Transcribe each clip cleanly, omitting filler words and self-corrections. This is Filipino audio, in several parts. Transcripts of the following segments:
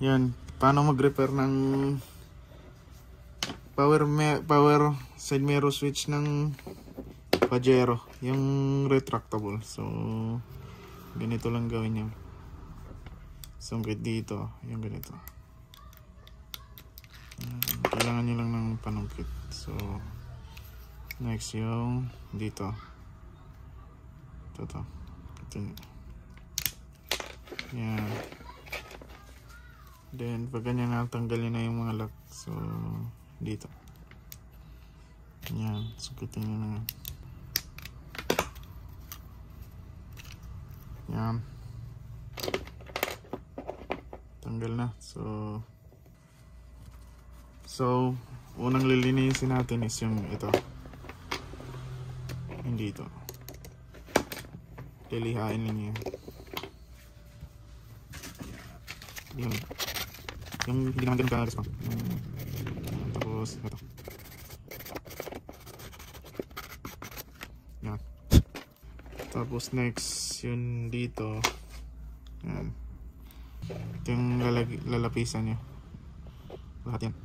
Yan, paano mag-repair ng power side mirror switch ng Pajero, yung retractable. So ganito lang gawin niyo. Sungkit dito, yung ganito. Kailangan nyo lang ng panungkit. So next yung dito. Ito. Yan. Then pag ganyan natanggalin na yung mga lock. So dito. Yan, sungkitin nyo na. Yan. Tanggal na. So unang lilinisin natin is yung ito. Yung dito. Lilihain lang yan. Yung hindi naman ganun ka pa. Tapos ito. Yan. Tapos next yun dito. Yan. Ito yung lalapisan nyo. Lahat yan.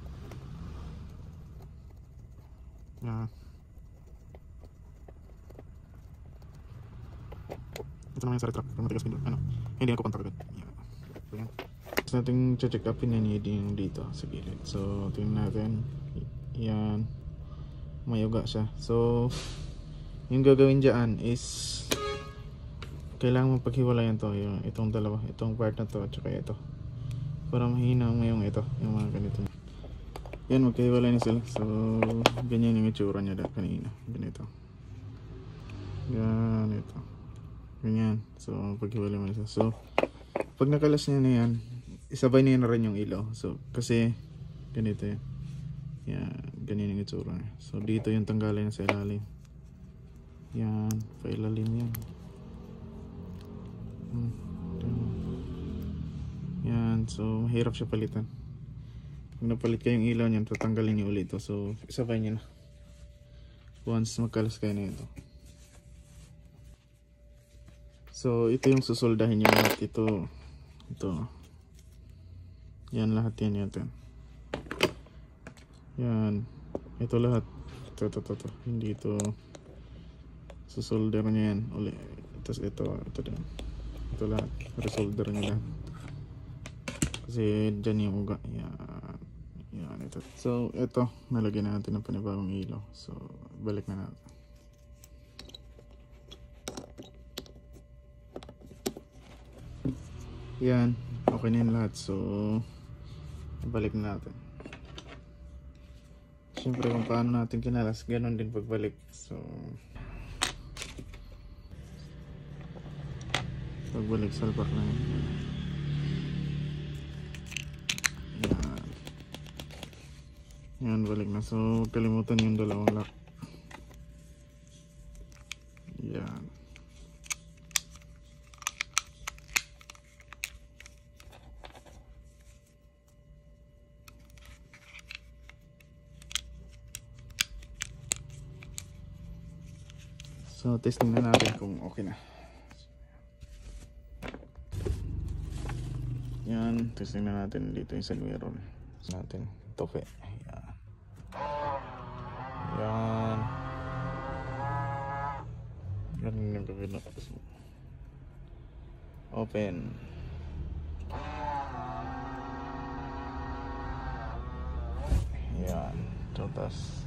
Yan. Ito naman yung sa retract. Matigas din doon. Hindi ako kontak agad. Yan. So yan. Tapos natin check upin yan yung dito sa gilid. So tingnan natin. Yan. May uga siya. So yung gagawin dyan is kailangan mapaghiwalayan to. Itong dalawa. Itong part na to at saka ito. Para mahina mo yung ito. Yung mga ganito. Yan, magkahiwalay na sila. So ganyan yung itsura niya kanina. Ganito. Yan, ito. Ganyan. So paghiwalay mo na siya. So pag nakalas niya na yan, isabay niya na rin yung ilaw. So kasi ganito yan. Yan, ganyan yung itsura niya. So dito yung tanggalin sa ilalim. Yan, pailalim yan. Yan, so mahirap siya palitan. Pag napalit kayo yung ilaw niyan, tatanggalin niyo ulit ito. So isabay niyo na once magkalas kayo na ito. So ito yung susoldahin niyo lahat. Ito yan, lahat yan. Yan, ito lahat. Ito. Hindi ito susolder niya yan ulit. Tapos ito din. Ito lahat, resolder niya lahat. Kasi dyan yung uga. Yan, ito. So ito, nalagyan natin ng panibagong ilaw. So balik na natin. Yan, okay na yung lahat. So balik na natin. Siyempre kung paano natin kinalas, ganon din pagbalik. So pagbalik, salpak na yun. Yan, balik na. So kalimutan yung dalawang lock. Yan. So testing na natin kung okay na. Yan, testing na natin dito yung side mirror natin. Tope. Yan. Ganun yung gawin na. Open. Yan. So, tas